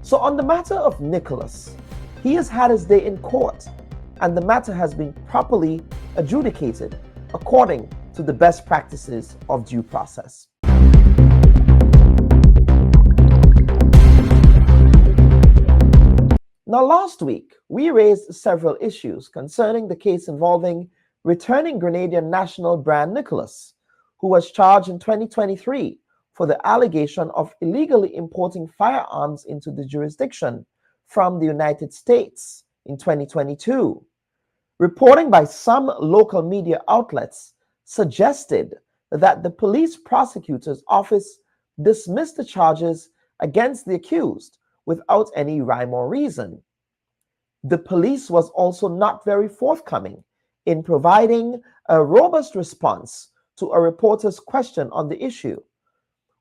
So on the matter of Nicholas, he has had his day in court, and the matter has been properly adjudicated according to the best practices of due process. Now, last week, we raised several issues concerning the case involving returning Grenadian national brand Nicholas, who was charged in 2023 for the allegation of illegally importing firearms into the jurisdiction from the United States in 2022. Reporting by some local media outlets suggested that the police prosecutor's office dismissed the charges against the accused without any rhyme or reason. The police was also not very forthcoming in providing a robust response to a reporter's question on the issue,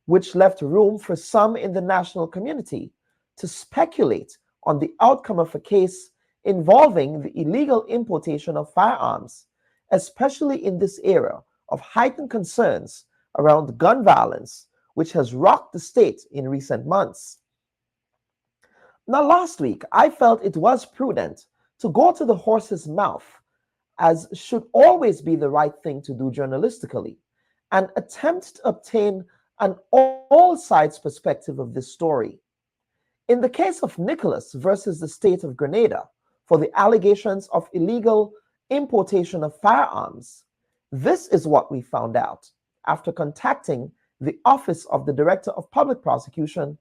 which left room for some in the national community to speculate on the outcome of a case involving the illegal importation of firearms, especially in this era of heightened concerns around gun violence, which has rocked the state in recent months. Now, last week, I felt it was prudent to go to the horse's mouth, as should always be the right thing to do journalistically, and attempt to obtain an all sides perspective of this story. In the case of Nicholas versus the state of Grenada for the allegations of illegal importation of firearms, this is what we found out after contacting the Office of the Director of Public Prosecution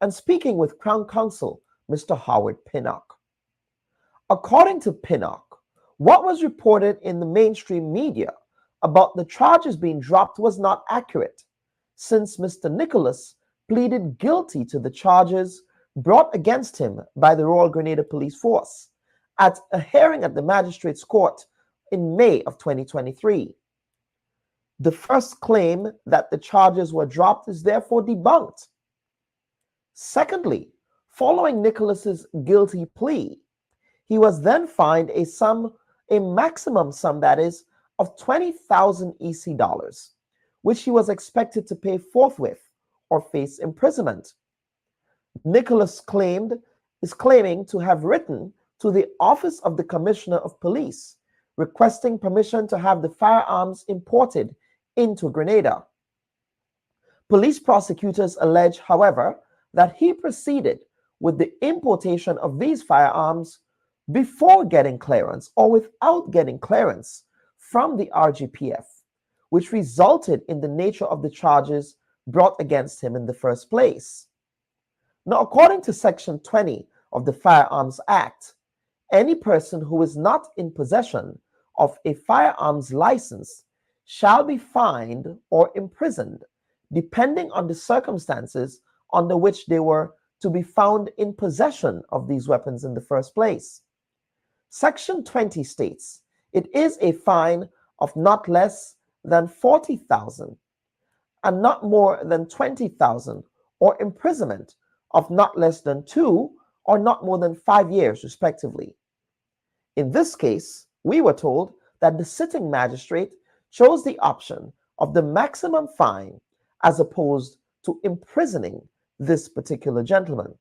and speaking with Crown Counsel Mr. Howard Pinnock. According to Pinnock, what was reported in the mainstream media about the charges being dropped was not accurate, since Mr. Nicholas pleaded guilty to the charges brought against him by the Royal Grenada Police Force at a hearing at the Magistrates Court in May of 2023. The first claim that the charges were dropped is therefore debunked. Secondly, following Nicholas's guilty plea, he was then fined a maximum sum, that is, of 20,000 EC dollars, which he was expected to pay forthwith or face imprisonment. Nicholas is claiming to have written to the Office of the Commissioner of Police requesting permission to have the firearms imported into Grenada. Police prosecutors allege, however, that he proceeded with the importation of these firearms before getting clearance or without getting clearance from the RGPF, which resulted in the nature of the charges brought against him in the first place. Now, according to Section 20 of the Firearms Act, any person who is not in possession of a firearms license shall be fined or imprisoned, depending on the circumstances under which they were to be found in possession of these weapons in the first place. Section 20 states it is a fine of not less than 40,000 and not more than 20,000, or imprisonment of not less than 2 or not more than 5 years, respectively. In this case, we were told that the sitting magistrate chose the option of the maximum fine as opposed to imprisoning this particular gentleman.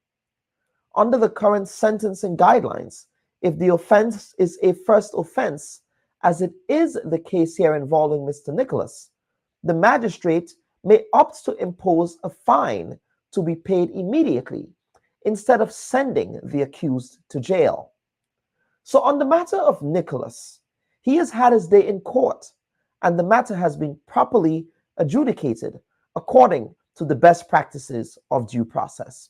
Under the current sentencing guidelines, if the offense is a first offense, as it is the case here involving Mr. Nicholas, the magistrate may opt to impose a fine to be paid immediately instead of sending the accused to jail. So on the matter of Nicholas, he has had his day in court, and the matter has been properly adjudicated according to the best practices of due process.